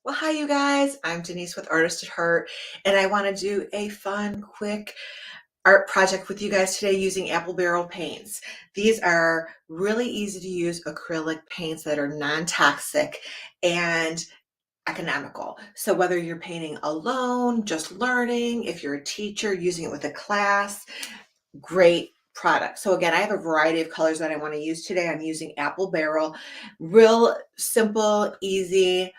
Well, hi you guys, I'm Denise with Artist at Heart, and I want to do a fun, quick art project with you guys today using AppleBarrel paints. These are really easy to use acrylic paints that are non-toxic and economical. So whether you're painting alone, just learning, if you're a teacher using it with a class, great product. So again, I have a variety of colors that I want to use today. I'm using AppleBarrel, real simple, easy,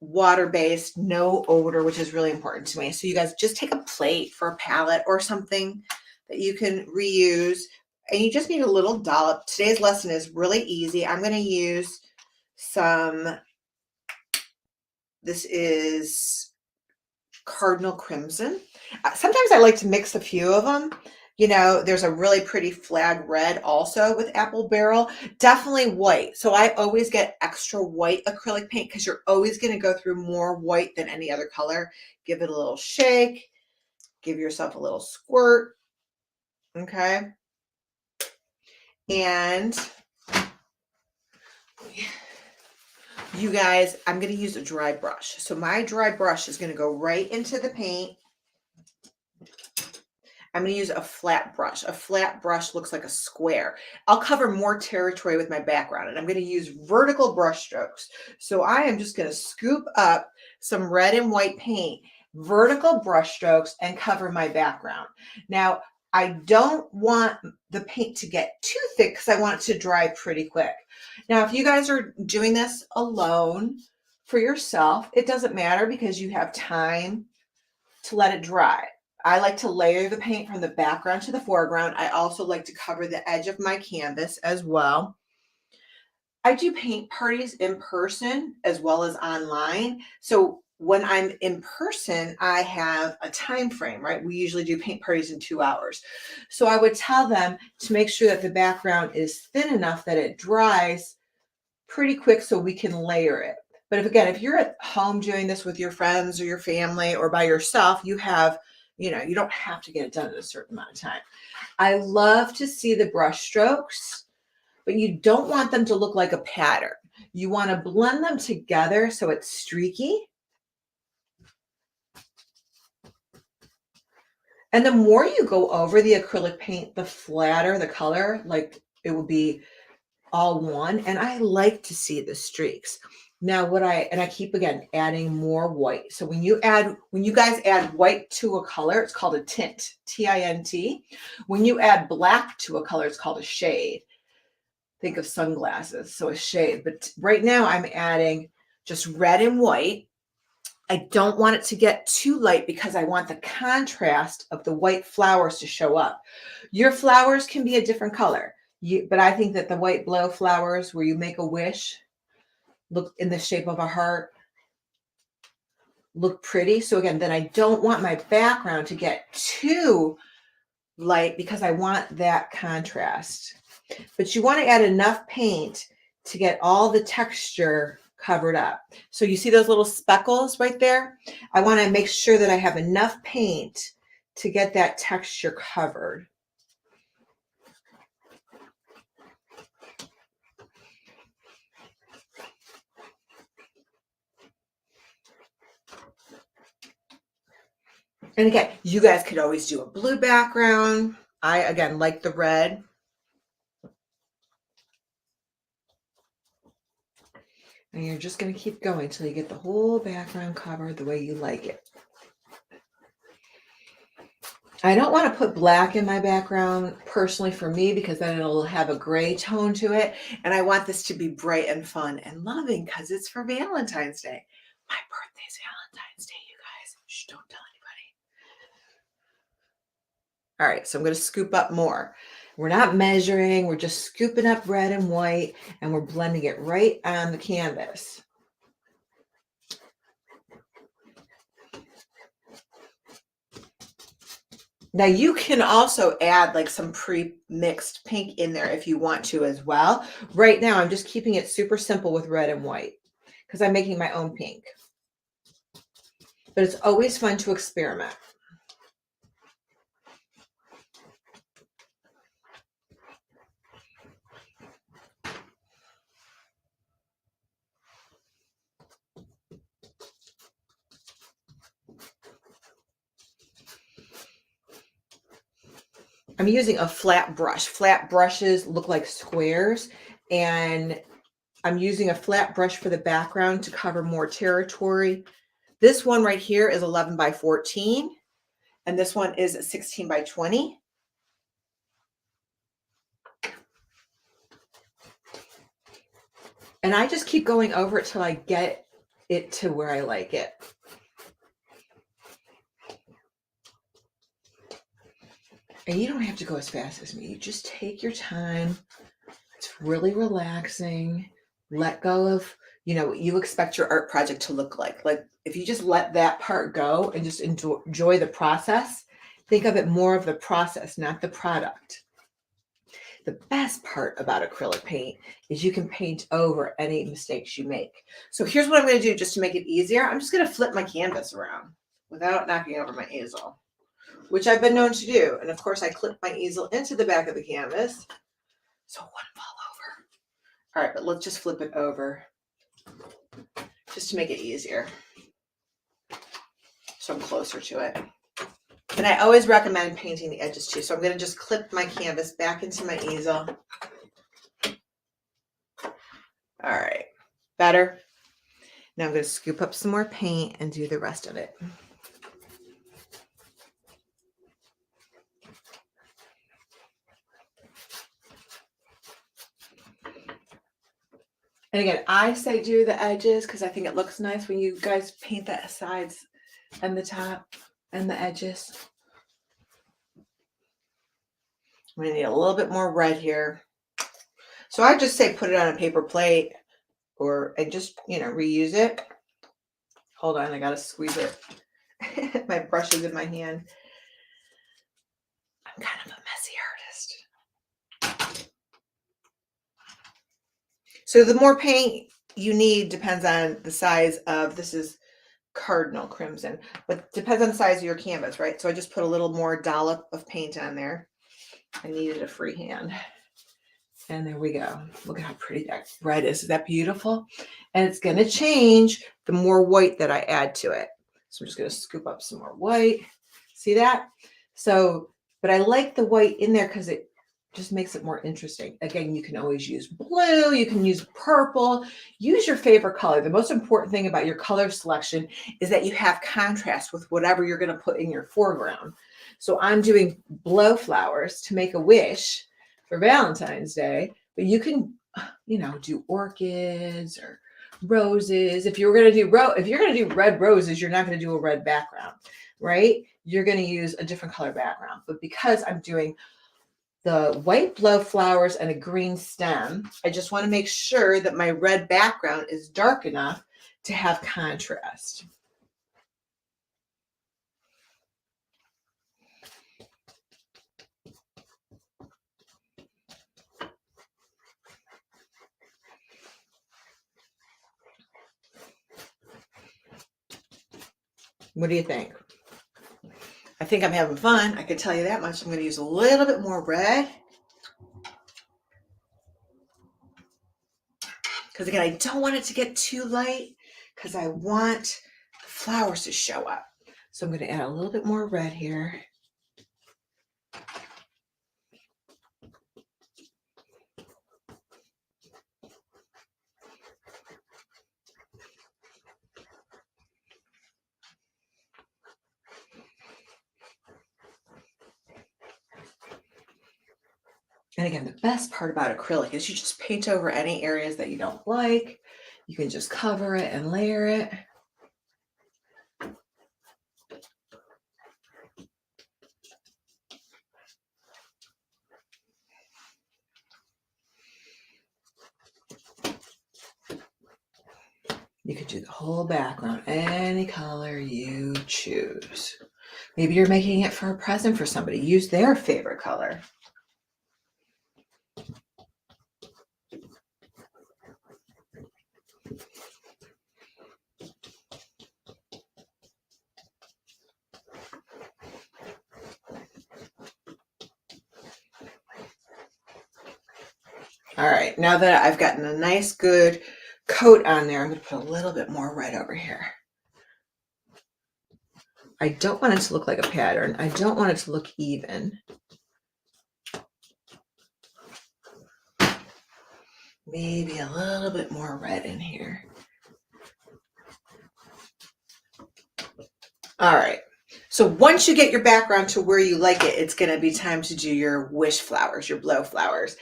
water-based, no odor, which is really important to me. So you guys just take a plate for a palette or something that you can reuse, and you just need a little dollop. Today's lesson is really easy. I'm going to use some, this is Cardinal Crimson. Sometimes I like to mix a few of them. You know, there's a really pretty flag red also with AppleBarrel. Definitely white. So I always get extra white acrylic paint because you're always going to go through more white than any other color. Give it a little shake. Give yourself a little squirt. Okay. And you guys, I'm going to use a dry brush. So my dry brush is going to go right into the paint. I'm going to use a flat brush. A flat brush looks like a square. I'll cover more territory with my background, and I'm going to use vertical brush strokes. So I am just going to scoop up some red and white paint, vertical brush strokes, and cover my background. Now, I don't want the paint to get too thick because I want it to dry pretty quick. Now, if you guys are doing this alone for yourself, it doesn't matter because you have time to let it dry. I like to layer the paint from the background to the foreground. I also like to cover the edge of my canvas as well. I do paint parties in person as well as online. So when I'm in person, I have a time frame, right? We usually do paint parties in 2 hours. So I would tell them to make sure that the background is thin enough that it dries pretty quick so we can layer it. But if you're at home doing this with your friends or your family or by yourself, you have, you know, you don't have to get it done in a certain amount of time. I love to see the brush strokes, but you don't want them to look like a pattern. You want to blend them together so it's streaky. And the more you go over the acrylic paint, the flatter the color, like it will be all one. And I like to see the streaks. Now I keep again adding more white. So when you guys add white to a color, it's called a tint, T-I-N-T. When you add black to a color, it's called a shade. Think of sunglasses, so a shade. But right now I'm adding just red and white. I don't want it to get too light because I want the contrast of the white flowers to show up. Your flowers can be a different color, but I think that the white blow flowers where you make a wish, look in the shape of a heart, look pretty. So again, then I don't want my background to get too light because I want that contrast. But you want to add enough paint to get all the texture covered up. So you see those little speckles right there? I want to make sure that I have enough paint to get that texture covered. And again, you guys could always do a blue background. I, again, like the red. And you're just going to keep going until you get the whole background covered the way you like it. I don't want to put black in my background personally for me because then it'll have a gray tone to it. And I want this to be bright and fun and loving because it's for Valentine's Day. My birthday's Valentine's Day, you guys. Shh, don't tell anybody. All right, so I'm going to scoop up more. We're not measuring, we're just scooping up red and white and we're blending it right on the canvas. Now you can also add like some pre-mixed pink in there if you want to as well. Right now, I'm just keeping it super simple with red and white because I'm making my own pink. But it's always fun to experiment. I'm using a flat brush. Flat brushes look like squares, and I'm using a flat brush for the background to cover more territory. This one right here is 11 by 14, and this one is 16 by 20. And I just keep going over it till I get it to where I like it. And you don't have to go as fast as me. You just take your time. It's really relaxing. Let go of, what you expect your art project to look like. Like if you just let that part go and just enjoy the process, think of it more of the process, not the product. The best part about acrylic paint is you can paint over any mistakes you make. So here's what I'm going to do just to make it easier. I'm just going to flip my canvas around without knocking over my easel, which I've been known to do. And of course, I clip my easel into the back of the canvas so it wouldn't fall over. All right, but let's just flip it over just to make it easier. So I'm closer to it. And I always recommend painting the edges too. So I'm going to just clip my canvas back into my easel. All right, better. Now I'm going to scoop up some more paint and do the rest of it. And again, I say do the edges because I think it looks nice when you guys paint the sides and the top and the edges. I'm going to need a little bit more red here. So I just say put it on a paper plate and just, reuse it. Hold on, I got to squeeze it. My brush is in my hand. I'm kind of a messy artist. So the more paint you need depends on the size of, this is Cardinal Crimson, but depends on the size of your canvas, right? So I just put a little more dollop of paint on there. I needed a free hand. And there we go. Look at how pretty that red is. Is that beautiful? And it's going to change the more white that I add to it. So I'm just going to scoop up some more white. See that? So, but I like the white in there because it just makes it more interesting. Again, you can always use blue. You can use purple. Use your favorite color. The most important thing about your color selection is that you have contrast with whatever you're going to put in your foreground. So I'm doing blow flowers to make a wish for Valentine's Day, but you can, do orchids or roses. If you're going to do red roses, you're not going to do a red background, right? You're going to use a different color background. But because I'm doing the white blow flowers and a green stem, I just want to make sure that my red background is dark enough to have contrast. What do you think? I think I'm having fun. I can tell you that much. I'm going to use a little bit more red. Because again, I don't want it to get too light because I want the flowers to show up. So I'm going to add a little bit more red here. And again, the best part about acrylic is you just paint over any areas that you don't like. You can just cover it and layer it. You could do the whole background, any color you choose. Maybe you're making it for a present for somebody. Use their favorite color. All right, now that I've gotten a nice good coat on there, I'm going to put a little bit more red over here. I don't want it to look like a pattern. I don't want it to look even. Maybe a little bit more red in here. All right. So once you get your background to where you like it, it's going to be time to do your wish flowers, your blow flowers.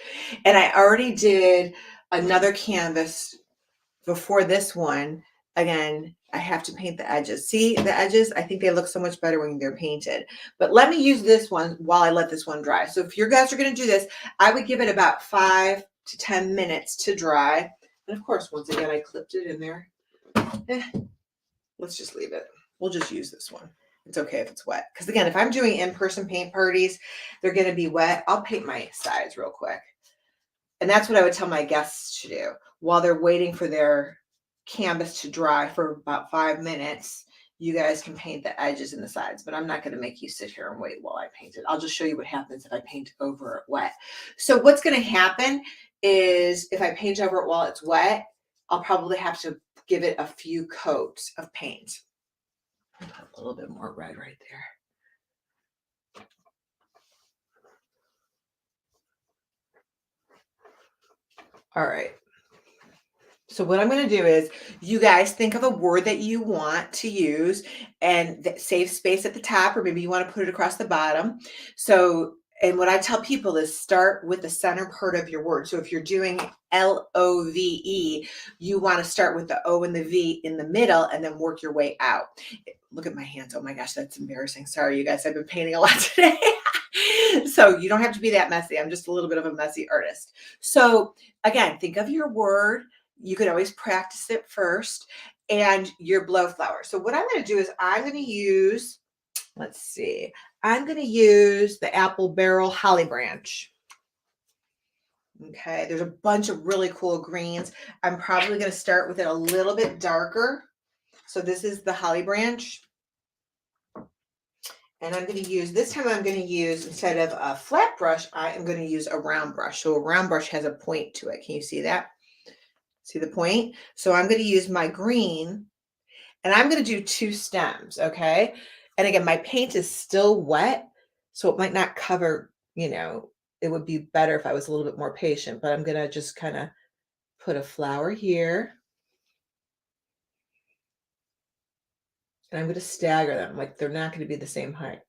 And I already did another canvas before this one. Again, I have to paint the edges. See the edges? I think they look so much better when they're painted. But let me use this one while I let this one dry. So if you guys are going to do this, I would give it about 5 to 10 minutes to dry. And of course, once again, I clipped it in there. Let's just leave it. We'll just use this one. It's okay if it's wet. Because again, if I'm doing in-person paint parties, they're going to be wet. I'll paint my sides real quick. And that's what I would tell my guests to do while they're waiting for their canvas to dry for about 5 minutes. You guys can paint the edges and the sides, but I'm not going to make you sit here and wait while I paint it. I'll just show you what happens if I paint over it wet. So what's going to happen is if I paint over it while it's wet, I'll probably have to give it a few coats of paint. I'll put a little bit more red right there. All right. So what I'm going to do is you guys think of a word that you want to use and that save space at the top, or maybe you want to put it across the bottom. So, and what I tell people is start with the center part of your word. So if you're doing LOVE, you want to start with the O and the V in the middle and then work your way out. Look at my hands. Oh my gosh, that's embarrassing. Sorry, you guys, I've been painting a lot today. So you don't have to be that messy. I'm just a little bit of a messy artist. So again, think of your word. You could always practice it first, and your blow flower. So what I'm going to do is I'm going to use, let's see, I'm going to use the AppleBarrel Holly Branch. Okay, there's a bunch of really cool greens. I'm probably going to start with it a little bit darker. So this is the Holly Branch. And I'm going to use, this time I'm going to use, instead of a flat brush, I am going to use a round brush. So a round brush has a point to it. Can you see that? See the point? So I'm going to use my green and I'm going to do 2 stems. Okay. And again, my paint is still wet, so it might not cover, it would be better if I was a little bit more patient, but I'm going to just kind of put a flower here. And I'm going to stagger them. Like they're not going to be the same height.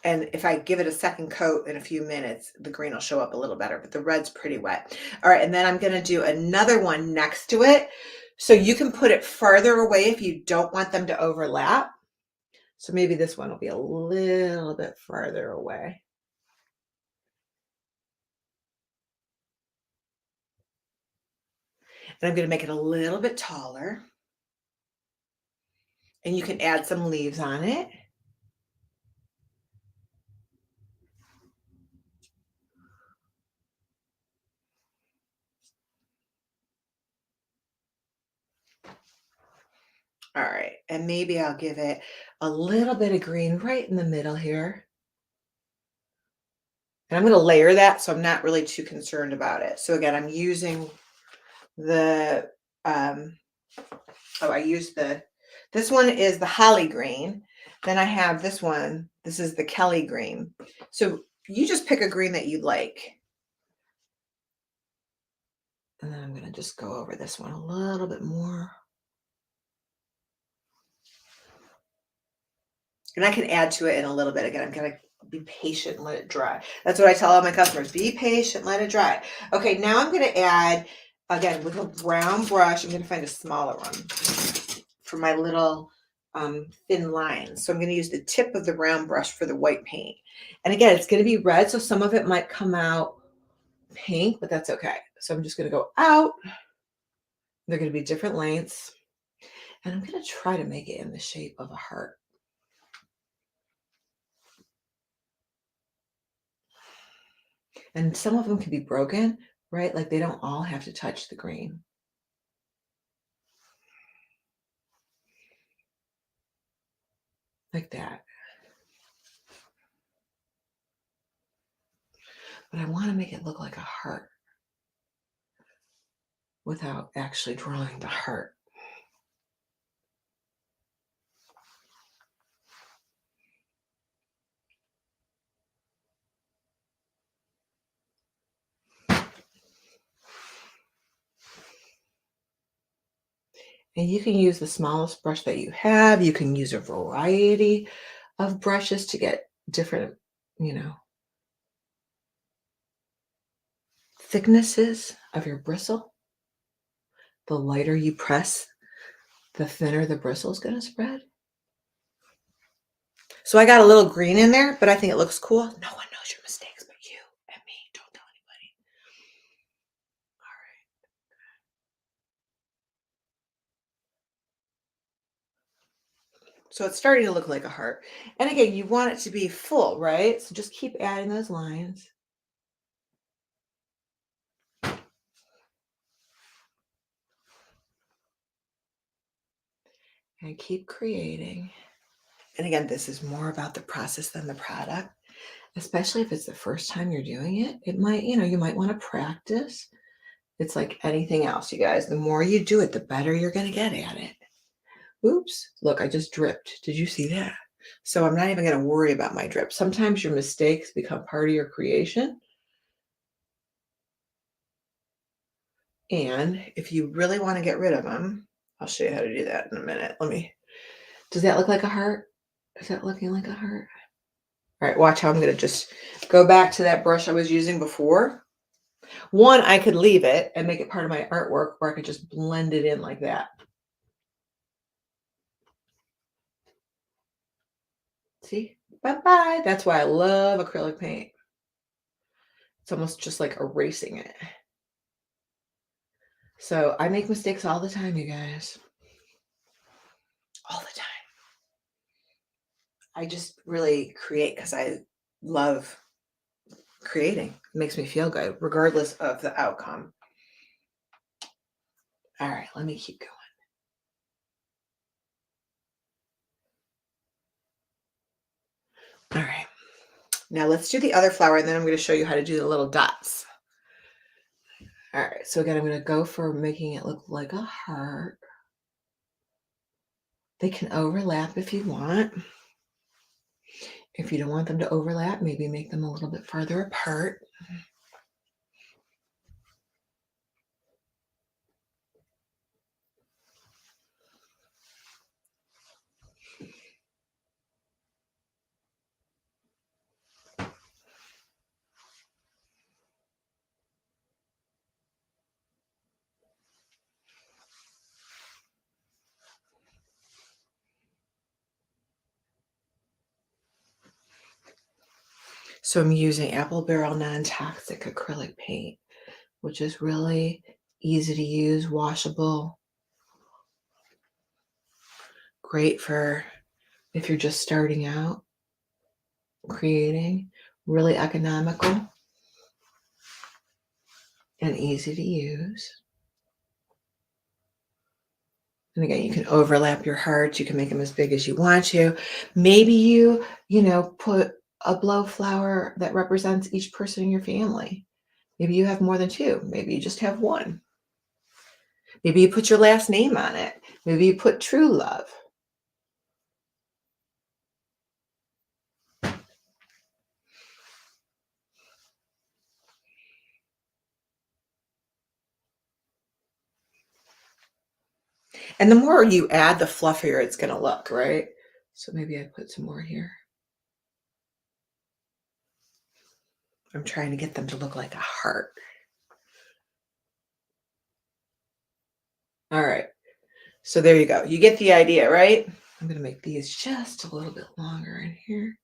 And if I give it a second coat in a few minutes, the green will show up a little better, but the red's pretty wet. All right, and then I'm going to do another one next to it. So you can put it farther away if you don't want them to overlap. So maybe this one will be a little bit farther away. And I'm going to make it a little bit taller. And you can add some leaves on it. All right, and maybe I'll give it a little bit of green right in the middle here. And I'm going to layer that, so I'm not really too concerned about it. So again, I'm using the, this one is the holly green. Then I have this one. This is the Kelly green. So you just pick a green that you like. And then I'm going to just go over this one a little bit more. And I can add to it in a little bit. Again, I'm going to be patient and let it dry. That's what I tell all my customers. Be patient, let it dry. Okay, now I'm going to add, again, with a brown brush, I'm going to find a smaller one for my little thin lines. So I'm going to use the tip of the round brush for the white paint. And again, it's going to be red, so some of it might come out pink, but that's okay. So I'm just going to go out. They're going to be different lengths. And I'm going to try to make it in the shape of a heart. And some of them can be broken, right? Like they don't all have to touch the green. Like that. But I want to make it look like a heart without actually drawing the heart. And you can use the smallest brush that you have. You can use a variety of brushes to get different, thicknesses of your bristle. The lighter you press, the thinner the bristle is going to spread. So I got a little green in there, but I think it looks cool. No one knows your mistakes but you and me. Don't tell anybody. All right. So it's starting to look like a heart. And again, you want it to be full, right? So just keep adding those lines. And keep creating. And again, this is more about the process than the product, especially if it's the first time you're doing it. It might, you might want to practice. It's like anything else, you guys. The more you do it, the better you're going to get at it. Oops, look, I just dripped. Did you see that? So I'm not even going to worry about my drip. Sometimes your mistakes become part of your creation. And if you really want to get rid of them, I'll show you how to do that in a minute. Does that look like a heart? Is that looking like a heart? All right, watch how I'm going to just go back to that brush I was using before. One, I could leave it and make it part of my artwork, or I could just blend it in like that. See? Bye-bye. That's why I love acrylic paint. It's almost just like erasing it. So I make mistakes all the time, you guys. All the time. I just really create because I love creating. It makes me feel good, regardless of the outcome. All right, let me keep going. All right. Now let's do the other flower, and then I'm going to show you how to do the little dots. All right, so again, I'm going to go for making it look like a heart. They can overlap if you want. If you don't want them to overlap, maybe make them a little bit farther apart. So I'm using AppleBarrel non-toxic acrylic paint, which is really easy to use, washable. Great for if you're just starting out creating, really economical and easy to use. And again, you can overlap your hearts. You can make them as big as you want to. Maybe you put a blow flower that represents each person in your family. Maybe you have more than two. Maybe you just have one. Maybe you put your last name on it. Maybe you put true love. And the more you add, the fluffier it's going to look, right? So maybe I put some more here. I'm trying to get them to look like a heart. All right. So there you go. You get the idea, right? I'm going to make these just a little bit longer in here.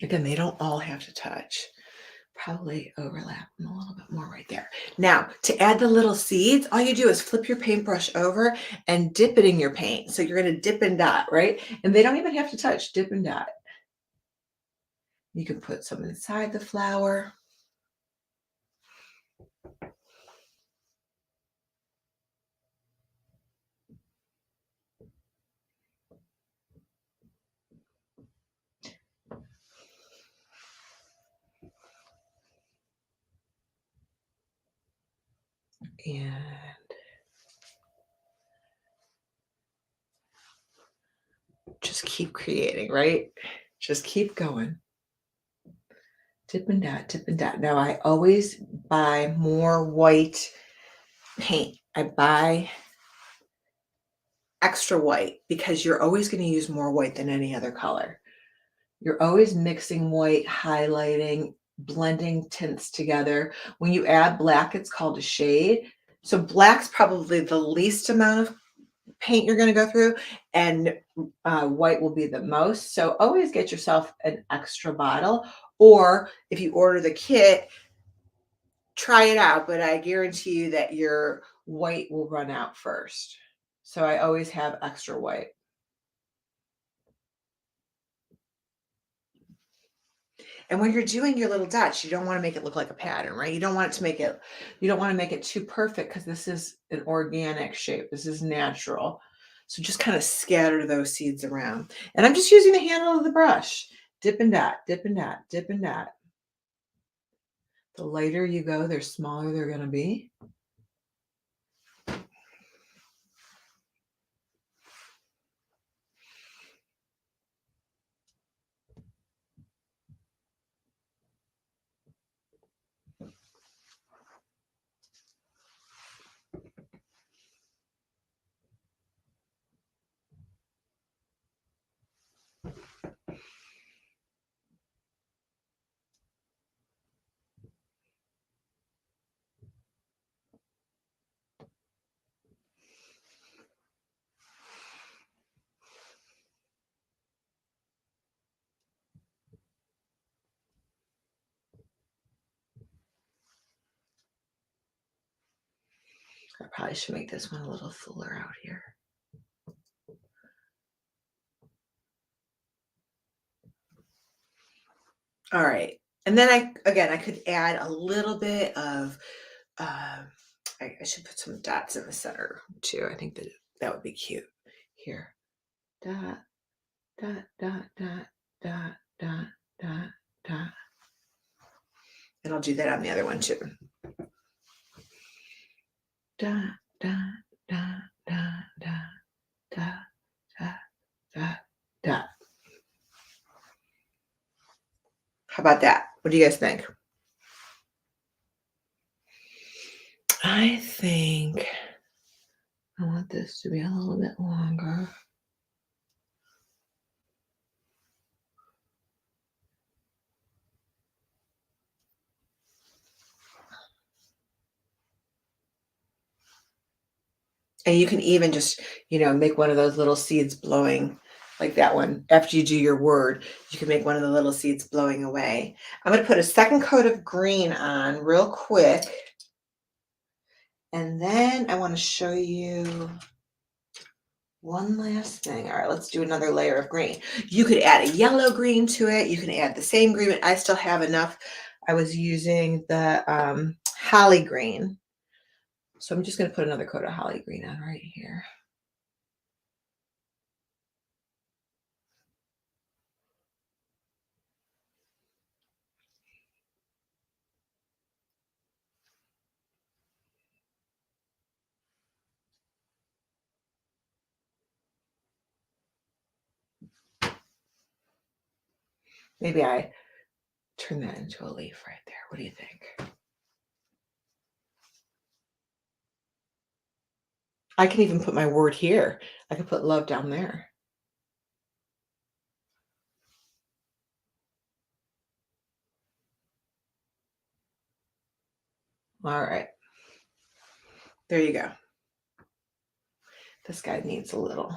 Again, they don't all have to touch. Probably overlap them a little bit more right there. Now, to add the little seeds, all you do is flip your paintbrush over and dip it in your paint. So you're going to dip and dot, right? And they don't even have to touch, dip and dot. You can put some inside the flower. And just keep creating, right? Just keep going. Dip and dot, dip and dot. Now I always buy more white paint. I buy extra white because you're always going to use more white than any other color. You're always mixing white, highlighting, blending tints together. When you add black, it's called a shade. So black's probably the least amount of paint you're going to go through, and white will be the most. So always get yourself an extra bottle, or if you order the kit, try it out, but I guarantee you that your white will run out first. So I always have extra white. And when you're doing your little dots, you don't want to make it look like a pattern, right? You don't want it to make it, you don't want to make it too perfect because this is an organic shape. This is natural. So just kind of scatter those seeds around. And I'm just using the handle of the brush. Dip and dot, dip and dot, dip and dot. The lighter you go, the smaller they're going to be. I probably should make this one a little fuller out here. All right. And then I could add a little bit of, I should put some dots in the center too. I think that would be cute. Here. Dot, dot, dot, dot, dot, dot, dot, dot. And I'll do that on the other one too. Dot, dot, dot, dot, dot, dot, dot, dot, dot. How about that? What do you guys think? I think I want this to be a little bit longer. And you can even just, make one of those little seeds blowing like that one. After you do your word, you can make one of the little seeds blowing away. I'm going to put a second coat of green on real quick. And then I want to show you one last thing. All right, let's do another layer of green. You could add a yellow green to it. You can add the same green. I still have enough. I was using the holly green. So I'm just going to put another coat of holly green on right here. Maybe I turn that into a leaf right there. What do you think? I can even put my word here. I can put love down there. All right. There you go. This guy needs a little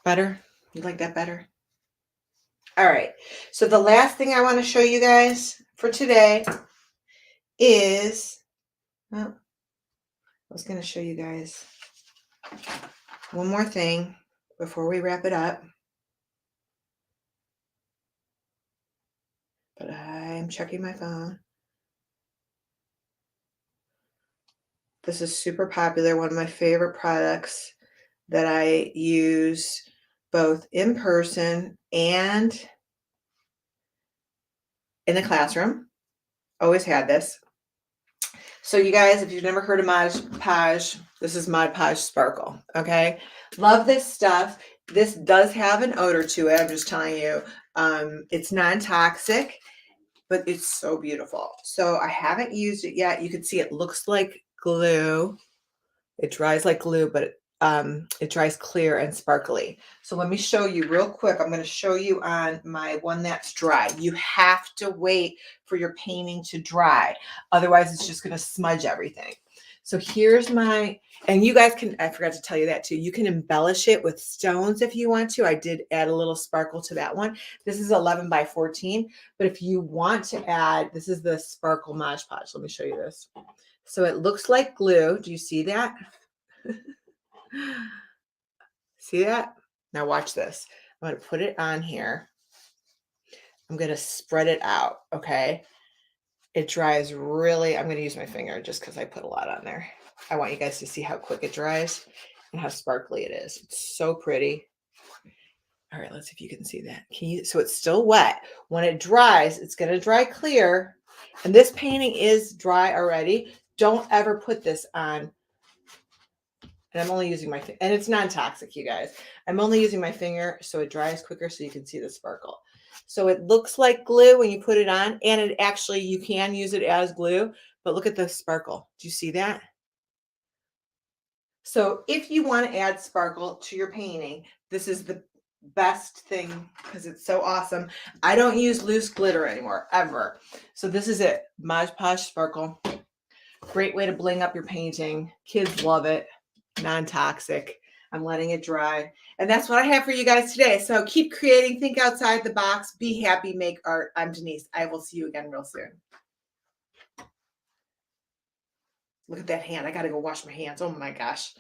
better. You like that better? All right. So the last thing I want to show you guys for today is, well, I was going to show you guys one more thing before we wrap it up. But I'm checking my phone. This is super popular, one of my favorite products that I use both in person and in the classroom. Always had this. So you guys, if you've never heard of Mod Podge, this is Mod Podge Sparkle, okay? Love this stuff. This does have an odor to it, I'm just telling you. It's non-toxic, but it's so beautiful. So I haven't used it yet. You can see it looks like glue. It dries like glue, but it dries clear and sparkly. So let me show you real quick. I'm going to show you on my one that's dry. You have to wait for your painting to dry. Otherwise, it's just going to smudge everything. So here's my, and you guys can, I forgot to tell you that too. You can embellish it with stones if you want to. I did add a little sparkle to that one. This is 11 by 14. But if you want to add, this is the Sparkle Modge Podge. Let me show you this. So it looks like glue. Do you see that? See that? Now watch this. I'm going to put it on here. I'm going to spread it out. Okay. It dries really, I'm going to use my finger just because I put a lot on there. I want you guys to see how quick it dries and how sparkly it is. It's so pretty. All right, let's see if you can see that. Can you, so it's still wet. When it dries, it's going to dry clear. And this painting is dry already. Don't ever put this on. And I'm only using my, and it's non-toxic, you guys. I'm only using my finger so it dries quicker so you can see the sparkle. So it looks like glue when you put it on, and it actually, you can use it as glue, but look at the sparkle. Do you see that? So if you want to add sparkle to your painting, this is the best thing because it's so awesome. I don't use loose glitter anymore, ever. So this is it, Modge Podge Sparkle. Great way to bling up your painting. Kids love it. Non-toxic. I'm letting it dry. And that's what I have for you guys today. So keep creating, think outside the box, be happy, make art. I'm Denyse. I will see you again real soon. Look at that hand. I got to go wash my hands. Oh my gosh.